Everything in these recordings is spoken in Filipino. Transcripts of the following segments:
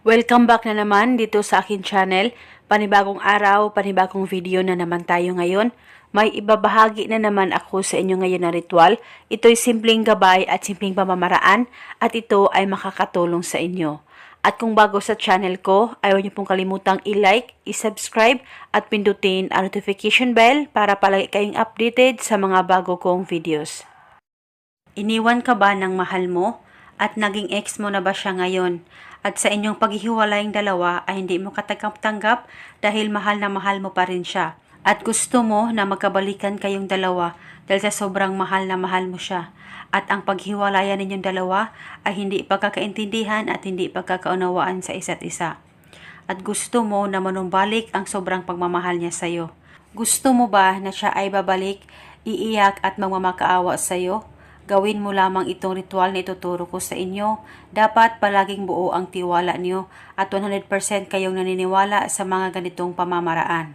Welcome back na naman dito sa akin channel. Panibagong araw, panibagong video na naman tayo ngayon. May ibabahagi na naman ako sa inyo ngayon na ritual. Ito'y simpleng gabay at simpleng pamamaraan at ito ay makakatulong sa inyo. At kung bago sa channel ko, ayaw niyo pong kalimutang i-like, i-subscribe at pindutin ang notification bell para palagi kayong updated sa mga bago kong videos. Iniwan ka ba ng mahal mo? At naging ex mo na ba siya ngayon? At sa inyong paghihiwalayng dalawa ay hindi mo katanggap-tanggap dahil mahal na mahal mo pa rin siya. At gusto mo na magkabalikan kayong dalawa dahil sa sobrang mahal na mahal mo siya. At ang paghiwalayan ninyong dalawa ay hindi pagkakaintindihan at hindi pagkakaunawaan sa isa't isa. At gusto mo na manumbalik ang sobrang pagmamahal niya sa'yo. Gusto mo ba na siya ay babalik, iiyak at magmamakaawa sa'yo? Gawin mo lamang itong ritual na ituturo ko sa inyo. Dapat palaging buo ang tiwala niyo at 100% kayong naniniwala sa mga ganitong pamamaraan.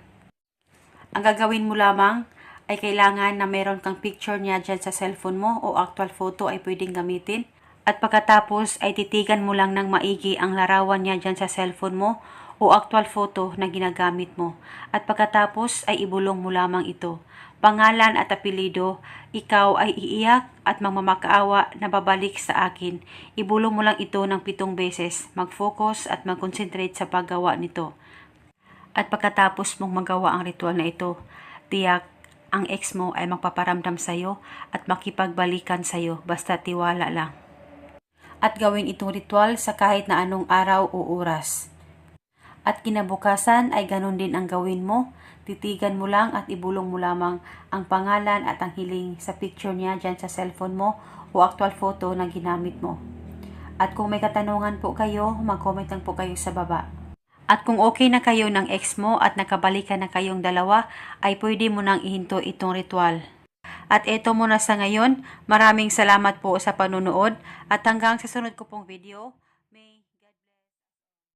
Ang gagawin mo lamang ay kailangan na meron kang picture niya dyan sa cellphone mo o actual photo ay pwedeng gamitin. At pagkatapos ay titigan mo lang ng maigi ang larawan niya dyan sa cellphone mo o actual photo na ginagamit mo. At pagkatapos ay ibulong mo lamang ito. Pangalan at apelido, ikaw ay iiyak at magmamakaawa na babalik sa akin. Ibulong mo lang ito ng 7 beses. Mag-focus at mag-concentrate sa paggawa nito. At pagkatapos mong magawa ang ritual na ito, tiyak ang ex mo ay magpaparamdam sa'yo at makipagbalikan sa'yo basta tiwala lang. At gawin itong ritual sa kahit na anong araw o oras. At kinabukasan ay ganun din ang gawin mo. Titigan mo lang at ibulong mo lamang ang pangalan at ang hiling sa picture niya dyan sa cellphone mo o actual photo na ginamit mo. At kung may katanungan po kayo, mag-comment lang po kayo sa baba. At kung okay na kayo ng ex mo at nakabalikan na kayong dalawa, ay pwede mo nang ihinto itong ritual. At eto muna sa ngayon, maraming salamat po sa panunood at hanggang sa sunod ko pong video.